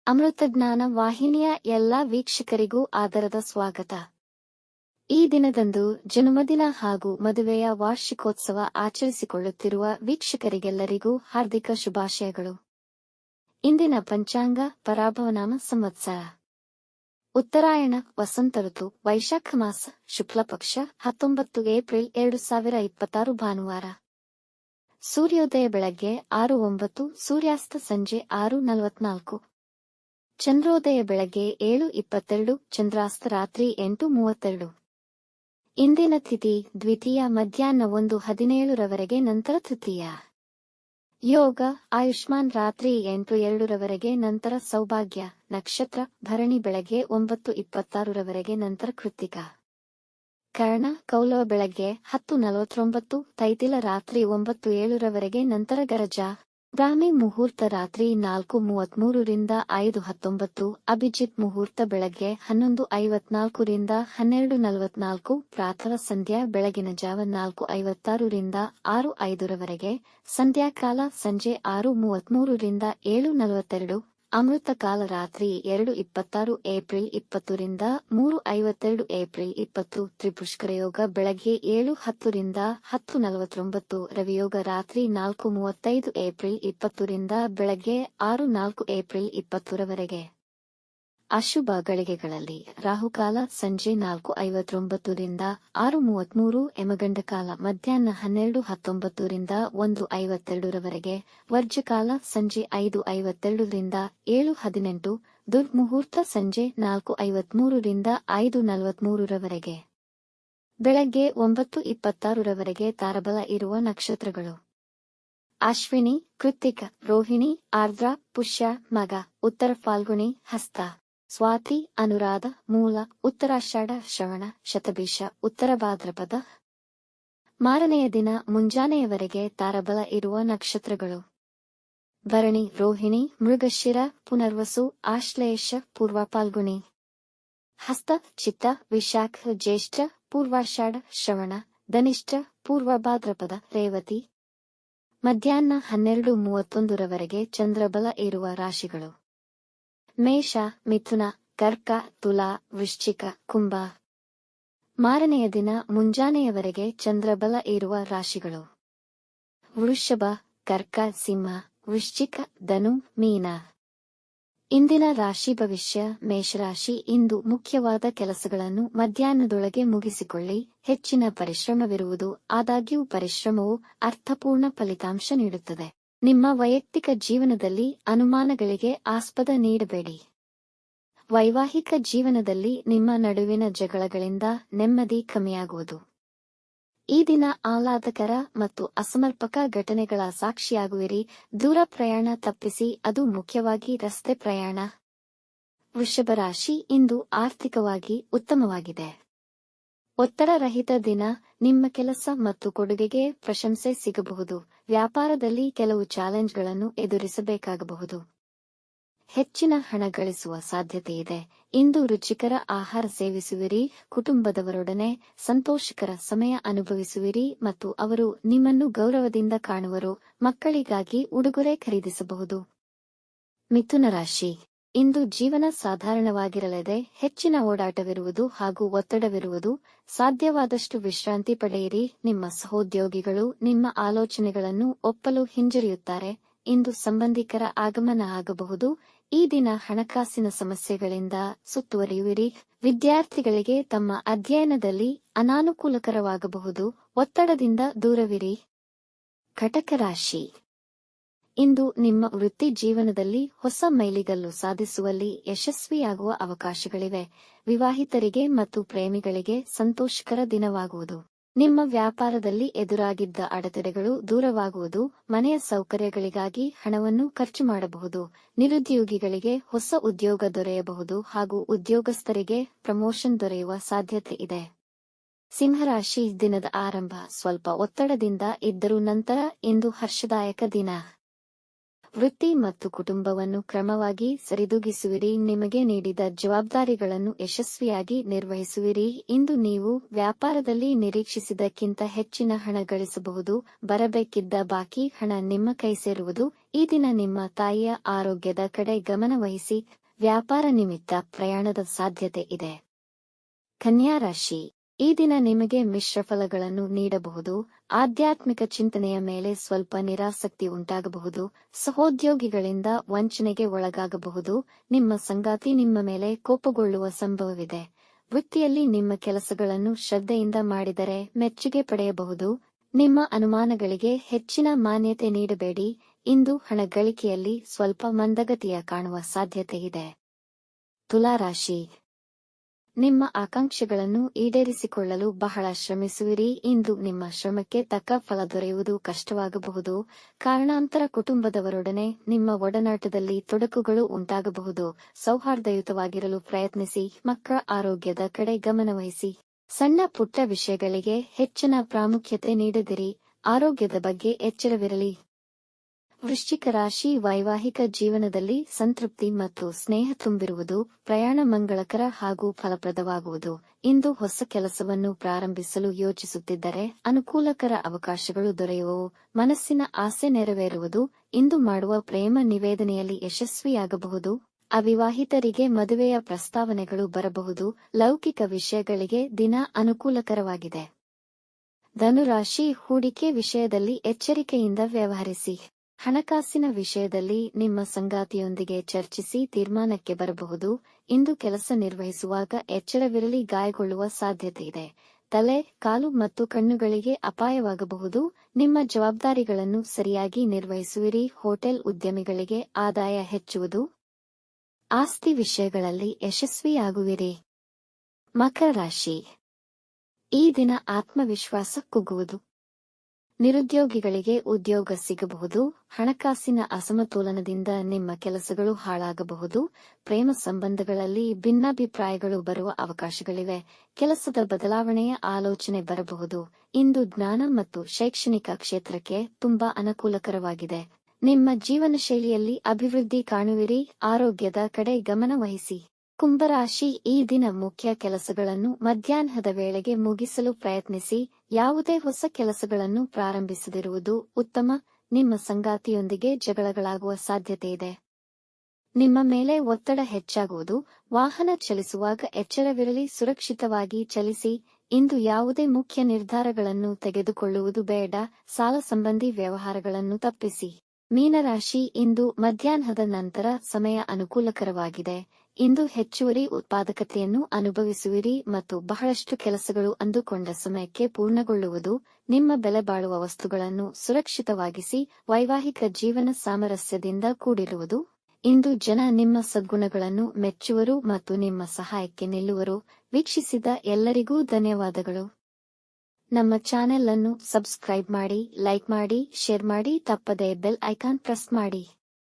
ಅಮೃತಜ್ಞಾನ ವಾಹಿನಿಯ ಎಲ್ಲಾ ವೀಕ್ಷಕರಿಗೂ ಆದರದ ಸ್ವಾಗತ. ಈ ದಿನದಂದು ಜನ್ಮದಿನ ಹಾಗೂ ಮದುವೆಯ ವಾರ್ಷಿಕೋತ್ಸವ ಆಚರಿಸಿಕೊಳ್ಳುತ್ತಿರುವ ವೀಕ್ಷಕರಿಗೆಲ್ಲರಿಗೂ ಹಾರ್ದಿಕ ಶುಭಾಶಯಗಳು. ಇಂದಿನ ಪಂಚಾಂಗ ಪರಾಭವನಾಮ ಸಂವತ್ಸರ ಉತ್ತರಾಯಣ ವಸಂತ ಋತು ವೈಶಾಖ ಮಾಸ ಶುಕ್ಲಪಕ್ಷ 19 ಏಪ್ರಿಲ್ 2026 ಭಾನುವಾರ. ಸೂರ್ಯೋದಯ ಬೆಳಗ್ಗೆ 6:09, ಸೂರ್ಯಾಸ್ತ ಸಂಜೆ 6:44. ಚಂದ್ರೋದಯ ಬೆಳಗ್ಗೆ 7:22, ಚಂದ್ರಾಸ್ತ ರಾತ್ರಿ 8:32. ಇಂದಿನ ತಿಥಿ ದ್ವಿತೀಯ ಮಧ್ಯಾಹ್ನ 1:17 ರವರೆಗೆ, ನಂತರ ತೃತೀಯ. ಯೋಗ ಆಯುಷ್ಮಾನ್ ರಾತ್ರಿ 8:02 ರವರೆಗೆ, ನಂತರ ಸೌಭಾಗ್ಯ. ನಕ್ಷತ್ರ ಭರಣಿ ಬೆಳಗ್ಗೆ 9:26 ರವರೆಗೆ, ನಂತರ ಕೃತ್ತಿಕ. ಕರ್ಣ ಕೌಲವ ಬೆಳಗ್ಗೆ 10:49, ತೈತಿಲ ರಾತ್ರಿ 9:07 ರವರೆಗೆ, ನಂತರ ಗರಜ. ಬ್ರಾಹ್ಮಿ ಮುಹೂರ್ತ ರಾತ್ರಿ 4:33 ರಿಂದ 5:19, ಅಭಿಜಿತ್ ಮುಹೂರ್ತ ಬೆಳಗ್ಗೆ 11:54 ರಿಂದ 12:44, ಪ್ರಾತಃ ಸಂಧ್ಯಾ ಬೆಳಗಿನ ಜಾವ 4:56 ರಿಂದ 6:05 ರವರೆಗೆ, ಸಂಧ್ಯಾಕಾಲ ಸಂಜೆ 6:33 ರಿಂದ 7:42, ಅಮೃತ ಕಾಲ ರಾತ್ರಿ 2:26 ಏಪ್ರಿಲ್ 20 ರಿಂದ 3:52 ಏಪ್ರಿಲ್ 20, ತ್ರಿಪುಷ್ಕರ ಯೋಗ ಬೆಳಗ್ಗೆ 7:10 ರಿಂದ 10:49, ರವಿಯೋಗ ರಾತ್ರಿ 4:35 ಏಪ್ರಿಲ್ 20 ರಿಂದ ಬೆಳಗ್ಗೆ 6:04 ಏಪ್ರಿಲ್ 20 ರವರೆಗೆ. ಅಶುಭ ಗಳಿಗೆಗಳಲ್ಲಿ ರಾಹುಕಾಲ ಸಂಜೆ 4:59 ರಿಂದ 6:33, ಯಮಗಂಡಕಾಲ ಮಧ್ಯಾಹ್ನ 12:19 ರಿಂದ 1:52 ರವರೆಗೆ, ವರ್ಜಕಾಲ ಸಂಜೆ 5:52 ರಿಂದ 7:18, ದುರ್ಮುಹೂರ್ತ ಸಂಜೆ 4:53 ರಿಂದ 5:43 ರವರೆಗೆ. ಬೆಳಗ್ಗೆ 9:26 ರವರೆಗೆ ತಾರಬಲ ಇರುವ ನಕ್ಷತ್ರಗಳು: ಅಶ್ವಿನಿ, ಕೃತ್ತಿಕ, ರೋಹಿಣಿ, ಆರ್ದ್ರ, ಪುಷ್ಯ, ಮಗ, ಉತ್ತರ ಫಾಲ್ಗುಣಿ, ಹಸ್ತ, ಸ್ವಾತಿ, ಅನುರಾಧ, ಮೂಲ, ಉತ್ತರಾಷಾಢ, ಶ್ರವಣ, ಶತಭಿಷ, ಉತ್ತರ ಭಾದ್ರಪದ. ಮಾರನೆಯ ದಿನ ಮುಂಜಾನೆಯವರೆಗೆ ತಾರಬಲ ಇರುವ ನಕ್ಷತ್ರಗಳು: ಭರಣಿ, ರೋಹಿಣಿ, ಮೃಗಶಿರ, ಪುನರ್ವಸು, ಆಶ್ಲೇಷ, ಪೂರ್ವ ಫಾಲ್ಗುಣಿ, ಹಸ್ತ, ಚಿತ್ತ, ವಿಶಾಖ, ಜ್ಯೇಷ್ಠ, ಪೂರ್ವಾಷಾಢ, ಶ್ರವಣ, ಧನಿಷ್ಠ, ಪೂರ್ವ ಭಾದ್ರಪದ, ರೇವತಿ. ಮಧ್ಯಾಹ್ನ 12:31 ರವರೆಗೆ ಚಂದ್ರಬಲ ಇರುವ ರಾಶಿಗಳು: ಮೇಷ, ಮಿಥುನ, ಕರ್ಕ, ತುಲಾ, ವೃಶ್ಚಿಕ, ಕುಂಭ. ಮಾರನೆಯ ದಿನ ಮುಂಜಾನೆಯವರೆಗೆ ಚಂದ್ರಬಲ ಇರುವ ರಾಶಿಗಳು: ವೃಷಭ, ಕರ್ಕ, ಸಿಂಹ, ವೃಶ್ಚಿಕ, ಧನು, ಮೀನ. ಇಂದಿನ ರಾಶಿ ಭವಿಷ್ಯ: ಮೇಷರಾಶಿ, ಇಂದು ಮುಖ್ಯವಾದ ಕೆಲಸಗಳನ್ನು ಮಧ್ಯಾಹ್ನದೊಳಗೆ ಮುಗಿಸಿಕೊಳ್ಳಿ. ಹೆಚ್ಚಿನ ಪರಿಶ್ರಮವಿರುವುದು, ಆದಾಗ್ಯೂ ಪರಿಶ್ರಮವು ಅರ್ಥಪೂರ್ಣ ಫಲಿತಾಂಶ ನೀಡುತ್ತದೆ. ನಿಮ್ಮ ವೈಯಕ್ತಿಕ ಜೀವನದಲ್ಲಿ ಅನುಮಾನಗಳಿಗೆ ಆಸ್ಪದ ನೀಡಬೇಡಿ. ವೈವಾಹಿಕ ಜೀವನದಲ್ಲಿ ನಿಮ್ಮ ನಡುವಿನ ಜಗಳಗಳಿಂದ ನೆಮ್ಮದಿ ಕಮ್ಮಿಯಾಗುವುದು. ಈ ದಿನ ಆಹ್ಲಾದಕರ ಮತ್ತು ಅಸಮರ್ಪಕ ಘಟನೆಗಳ ಸಾಕ್ಷಿಯಾಗುವಿರಿ. ದೂರ ಪ್ರಯಾಣ ತಪ್ಪಿಸಿ, ಅದು ಮುಖ್ಯವಾಗಿ ರಸ್ತೆ ಪ್ರಯಾಣ. ವೃಷಭ ರಾಶಿ, ಇಂದು ಆರ್ಥಿಕವಾಗಿ ಉತ್ತಮವಾಗಿದೆ. ಒತ್ತಡರಹಿತ ದಿನ. ನಿಮ್ಮ ಕೆಲಸ ಮತ್ತು ಕೊಡುಗೆಗೆ ಪ್ರಶಂಸೆ ಸಿಗಬಹುದು. ವ್ಯಾಪಾರದಲ್ಲಿ ಕೆಲವು ಚಾಲೆಂಜ್ಗಳನ್ನು ಎದುರಿಸಬೇಕಾಗಬಹುದು. ಹೆಚ್ಚಿನ ಹಣ ಗಳಿಸುವ ಸಾಧ್ಯತೆಯಿದೆ. ಇಂದು ರುಚಿಕರ ಆಹಾರ ಸೇವಿಸುವಿರಿ. ಕುಟುಂಬದವರೊಡನೆ ಸಂತೋಷಕರ ಸಮಯ ಅನುಭವಿಸುವಿರಿ ಮತ್ತು ಅವರು ನಿಮ್ಮನ್ನು ಗೌರವದಿಂದ ಕಾಣುವರು. ಮಕ್ಕಳಿಗಾಗಿ ಉಡುಗೊರೆ ಖರೀದಿಸಬಹುದು. ಮಿಥುನ ರಾಶಿ, ಇಂದು ಜೀವನ ಸಾಧಾರಣವಾಗಿರಲಿದೆ. ಹೆಚ್ಚಿನ ಓಡಾಟವಿರುವುದು ಹಾಗೂ ಒತ್ತಡವಿರುವುದು. ಸಾಧ್ಯವಾದಷ್ಟು ವಿಶ್ರಾಂತಿ ಪಡೆಯಿರಿ. ನಿಮ್ಮ ಸಹೋದ್ಯೋಗಿಗಳು ನಿಮ್ಮ ಆಲೋಚನೆಗಳನ್ನು ಒಪ್ಪಲು ಹಿಂಜರಿಯುತ್ತಾರೆ. ಇಂದು ಸಂಬಂಧಿಕರ ಆಗಮನ ಆಗಬಹುದು. ಈ ದಿನ ಹಣಕಾಸಿನ ಸಮಸ್ಯೆಗಳಿಂದ ಸುತ್ತುವರಿಯುವಿರಿ. ವಿದ್ಯಾರ್ಥಿಗಳಿಗೆ ತಮ್ಮ ಅಧ್ಯಯನದಲ್ಲಿ ಅನಾನುಕೂಲಕರವಾಗಬಹುದು. ಒತ್ತಡದಿಂದ ದೂರವಿರಿ. ಕಟಕ ರಾಶಿ, ಇಂದು ನಿಮ್ಮ ವೃತ್ತಿ ಜೀವನದಲ್ಲಿ ಹೊಸ ಮೈಲಿಗಲ್ಲು ಸಾಧಿಸುವಲ್ಲಿ ಯಶಸ್ವಿಯಾಗುವ ಅವಕಾಶಗಳಿವೆ. ವಿವಾಹಿತರಿಗೆ ಮತ್ತು ಪ್ರೇಮಿಗಳಿಗೆ ಸಂತೋಷಕರ ದಿನವಾಗುವುದು. ನಿಮ್ಮ ವ್ಯಾಪಾರದಲ್ಲಿ ಎದುರಾಗಿದ್ದ ಅಡೆತಡೆಗಳು ದೂರವಾಗುವುದು. ಮನೆಯ ಸೌಕರ್ಯಗಳಿಗಾಗಿ ಹಣವನ್ನು ಖರ್ಚು ಮಾಡಬಹುದು. ನಿರುದ್ಯೋಗಿಗಳಿಗೆ ಹೊಸ ಉದ್ಯೋಗ ದೊರೆಯಬಹುದು ಹಾಗೂ ಉದ್ಯೋಗಸ್ಥರಿಗೆ ಪ್ರಮೋಷನ್ ದೊರೆಯುವ ಸಾಧ್ಯತೆ ಇದೆ. ಸಿಂಹರಾಶಿ, ದಿನದ ಆರಂಭ ಸ್ವಲ್ಪ ಒತ್ತಡದಿಂದ ಇದ್ದರೂ ನಂತರ ಇಂದು ಹರ್ಷದಾಯಕ ದಿನ. ವೃತ್ತಿ ಮತ್ತು ಕುಟುಂಬವನ್ನು ಕ್ರಮವಾಗಿ ಸರಿದೂಗಿಸುವಿರಿ. ನಿಮಗೆ ನೀಡಿದ ಜವಾಬ್ದಾರಿಗಳನ್ನು ಯಶಸ್ವಿಯಾಗಿ ನಿರ್ವಹಿಸುವಿರಿ. ಇಂದು ನೀವು ವ್ಯಾಪಾರದಲ್ಲಿ ನಿರೀಕ್ಷಿಸಿದ್ದಕ್ಕಿಂತ ಹೆಚ್ಚಿನ ಹಣ ಗಳಿಸಬಹುದು. ಬರಬೇಕಿದ್ದ ಬಾಕಿ ಹಣ ನಿಮ್ಮ ಕೈ ಸೇರುವುದು. ಈ ದಿನ ನಿಮ್ಮ ತಾಯಿಯ ಆರೋಗ್ಯದ ಕಡೆ ಗಮನ ವಹಿಸಿ. ವ್ಯಾಪಾರ ನಿಮಿತ್ತ ಪ್ರಯಾಣದ ಸಾಧ್ಯತೆ ಇದೆ. ಕನ್ಯಾ ರಾಶಿ, ಈ ದಿನ ನಿಮಗೆ ಮಿಶ್ರ ಫಲಗಳನ್ನು ನೀಡಬಹುದು. ಆಧ್ಯಾತ್ಮಿಕ ಚಿಂತನೆಯ ಮೇಲೆ ಸ್ವಲ್ಪ ನಿರಾಸಕ್ತಿ ಉಂಟಾಗಬಹುದು. ಸಹೋದ್ಯೋಗಿಗಳಿಂದ ವಂಚನೆಗೆ ಒಳಗಾಗಬಹುದು. ನಿಮ್ಮ ಸಂಗಾತಿ ನಿಮ್ಮ ಮೇಲೆ ಕೋಪಗೊಳ್ಳುವ ಸಂಭವವಿದೆ. ವೃತ್ತಿಯಲ್ಲಿ ನಿಮ್ಮ ಕೆಲಸಗಳನ್ನು ಶ್ರದ್ಧೆಯಿಂದ ಮಾಡಿದರೆ ಮೆಚ್ಚುಗೆ ಪಡೆಯಬಹುದು. ನಿಮ್ಮ ಅನುಮಾನಗಳಿಗೆ ಹೆಚ್ಚಿನ ಮಾನ್ಯತೆ ನೀಡಬೇಡಿ. ಇಂದು ಹಣ ಗಳಿಕೆಯಲ್ಲಿ ಸ್ವಲ್ಪ ಮಂದಗತಿಯ ಕಾಣುವ ಸಾಧ್ಯತೆ ಇದೆ. ತುಲಾ ರಾಶಿ, ನಿಮ್ಮ ಆಕಾಂಕ್ಷೆಗಳನ್ನು ಈಡೇರಿಸಿಕೊಳ್ಳಲು ಬಹಳ ಶ್ರಮಿಸುವಿರಿ. ಇಂದು ನಿಮ್ಮ ಶ್ರಮಕ್ಕೆ ತಕ್ಕ ಫಲ ದೊರೆಯುವುದು ಕಷ್ಟವಾಗಬಹುದು. ಕಾರಣಾಂತರ ಕುಟುಂಬದವರೊಡನೆ ನಿಮ್ಮ ಒಡನಾಟದಲ್ಲಿ ತೊಡಕುಗಳು ಉಂಟಾಗಬಹುದು. ಸೌಹಾರ್ದಯುತವಾಗಿರಲು ಪ್ರಯತ್ನಿಸಿ. ಮಕ್ಕಳ ಆರೋಗ್ಯದ ಕಡೆ ಗಮನವಹಿಸಿ. ಸಣ್ಣ ಪುಟ್ಟ ವಿಷಯಗಳಿಗೆ ಹೆಚ್ಚಿನ ಪ್ರಾಮುಖ್ಯತೆ ನೀಡದಿರಿ. ಆರೋಗ್ಯದ ಬಗ್ಗೆ ಎಚ್ಚರವಿರಲಿ. ವೃಶ್ಚಿಕ ರಾಶಿ, ವೈವಾಹಿಕ ಜೀವನದಲ್ಲಿ ಸಂತೃಪ್ತಿ ಮತ್ತು ಸ್ನೇಹ ತುಂಬಿರುವುದು. ಪ್ರಯಾಣ ಮಂಗಳಕರ ಹಾಗೂ ಫಲಪ್ರದವಾಗುವುದು. ಇಂದು ಹೊಸ ಕೆಲಸವನ್ನು ಪ್ರಾರಂಭಿಸಲು ಯೋಚಿಸುತ್ತಿದ್ದರೆ ಅನುಕೂಲಕರ ಅವಕಾಶಗಳು ದೊರೆಯುವವು. ಮನಸ್ಸಿನ ಆಸೆ ನೆರವೇರುವುದು. ಇಂದು ಮಾಡುವ ಪ್ರೇಮ ನಿವೇದನೆಯಲ್ಲಿ ಯಶಸ್ವಿಯಾಗಬಹುದು. ಅವಿವಾಹಿತರಿಗೆ ಮದುವೆಯ ಪ್ರಸ್ತಾವನೆಗಳು ಬರಬಹುದು. ಲೌಕಿಕ ವಿಷಯಗಳಿಗೆ ದಿನ ಅನುಕೂಲಕರವಾಗಿದೆ. ಧನುರಾಶಿ, ಹೂಡಿಕೆ ವಿಷಯದಲ್ಲಿ ಎಚ್ಚರಿಕೆಯಿಂದ ವ್ಯವಹರಿಸಿ. ಹಣಕಾಸಿನ ವಿಷಯದಲ್ಲಿ ನಿಮ್ಮ ಸಂಗಾತಿಯೊಂದಿಗೆ ಚರ್ಚಿಸಿ ತೀರ್ಮಾನಕ್ಕೆ ಬರಬಹುದು. ಇಂದು ಕೆಲಸ ನಿರ್ವಹಿಸುವಾಗ ಎಚ್ಚರವಿರಲಿ. ಗಾಯಗೊಳ್ಳುವ ಸಾಧ್ಯತೆ ಇದೆ. ತಲೆ, ಕಾಲು ಮತ್ತು ಕಣ್ಣುಗಳಿಗೆ ಅಪಾಯವಾಗಬಹುದು. ನಿಮ್ಮ ಜವಾಬ್ದಾರಿಗಳನ್ನು ಸರಿಯಾಗಿ ನಿರ್ವಹಿಸುವಿರಿ. ಹೋಟೆಲ್ ಉದ್ಯಮಿಗಳಿಗೆ ಆದಾಯ ಹೆಚ್ಚುವುದು. ಆಸ್ತಿ ವಿಷಯಗಳಲ್ಲಿ ಯಶಸ್ವಿಯಾಗುವಿರಿ. ಮಕರ ರಾಶಿ, ಈ ದಿನ ಆತ್ಮವಿಶ್ವಾಸ ಕುಗ್ಗುವುದು. ನಿರುದ್ಯೋಗಿಗಳಿಗೆ ಉದ್ಯೋಗ ಸಿಗಬಹುದು. ಹಣಕಾಸಿನ ಅಸಮತೋಲನದಿಂದ ನಿಮ್ಮ ಕೆಲಸಗಳು ಹಾಳಾಗಬಹುದು. ಪ್ರೇಮ ಸಂಬಂಧಗಳಲ್ಲಿ ಭಿನ್ನಾಭಿಪ್ರಾಯಗಳು ಬರುವ ಅವಕಾಶಗಳಿವೆ. ಕೆಲಸದ ಬದಲಾವಣೆಯ ಆಲೋಚನೆ ಬರಬಹುದು. ಇಂದು ಜ್ಞಾನ ಮತ್ತು ಶೈಕ್ಷಣಿಕ ಕ್ಷೇತ್ರಕ್ಕೆ ತುಂಬಾ ಅನುಕೂಲಕರವಾಗಿದೆ. ನಿಮ್ಮ ಜೀವನ ಶೈಲಿಯಲ್ಲಿ ಅಭಿವೃದ್ಧಿ ಕಾಣುವಿರಿ. ಆರೋಗ್ಯದ ಕಡೆ ಗಮನ ವಹಿಸಿ. ಕುಂಭರಾಶಿ, ಈ ದಿನ ಮುಖ್ಯ ಕೆಲಸಗಳನ್ನು ಮಧ್ಯಾಹ್ನದ ವೇಳೆಗೆ ಮುಗಿಸಲು ಪ್ರಯತ್ನಿಸಿ. ಯಾವುದೇ ಹೊಸ ಕೆಲಸಗಳನ್ನು ಪ್ರಾರಂಭಿಸದಿರುವುದು ಉತ್ತಮ. ನಿಮ್ಮ ಸಂಗಾತಿಯೊಂದಿಗೆ ಜಗಳಗಳಾಗುವ ಸಾಧ್ಯತೆ ಇದೆ. ನಿಮ್ಮ ಮೇಲೆ ಒತ್ತಡ ಹೆಚ್ಚಾಗುವುದು. ವಾಹನ ಚಲಿಸುವಾಗ ಎಚ್ಚರವಿರಲಿ. ಸುರಕ್ಷಿತವಾಗಿ ಚಲಿಸಿ. ಇಂದು ಯಾವುದೇ ಮುಖ್ಯ ನಿರ್ಧಾರಗಳನ್ನು ತೆಗೆದುಕೊಳ್ಳುವುದು ಬೇಡ. ಸಾಲ ಸಂಬಂಧಿ ವ್ಯವಹಾರಗಳನ್ನು ತಪ್ಪಿಸಿ. ಮೀನರಾಶಿ, ಇಂದು ಮಧ್ಯಾಹ್ನದ ನಂತರ ಸಮಯ ಅನುಕೂಲಕರವಾಗಿದೆ. ಇಂದು ಹೆಚ್ಚುವರಿ ಉತ್ಪಾದಕತೆಯನ್ನು ಅನುಭವಿಸುವಿರಿ ಮತ್ತು ಬಹಳಷ್ಟು ಕೆಲಸಗಳು ಅಂದುಕೊಂಡ ಸಮಯಕ್ಕೆ ಪೂರ್ಣಗೊಳ್ಳುವುದು. ನಿಮ್ಮ ಬೆಲೆ ಬಾಳುವ ವಸ್ತುಗಳನ್ನು ಸುರಕ್ಷಿತವಾಗಿಸಿ. ವೈವಾಹಿಕ ಜೀವನ ಸಾಮರಸ್ಯದಿಂದ ಕೂಡಿರುವುದು. ಇಂದು ಜನ ನಿಮ್ಮ ಸದ್ಗುಣಗಳನ್ನು ಮೆಚ್ಚುವರು ಮತ್ತು ನಿಮ್ಮ ಸಹಾಯಕ್ಕೆ ನಿಲ್ಲುವರು. ವೀಕ್ಷಿಸಿದ ಎಲ್ಲರಿಗೂ ಧನ್ಯವಾದಗಳು. ನಮ್ಮ ಚಾನೆಲ್ ಅನ್ನು ಸಬ್ಸ್ಕ್ರೈಬ್ ಮಾಡಿ, ಲೈಕ್ ಮಾಡಿ, ಶೇರ್ ಮಾಡಿ. ತಪ್ಪದೇ ಬೆಲ್ ಐಕಾನ್ ಪ್ರೆಸ್ ಮಾಡಿ.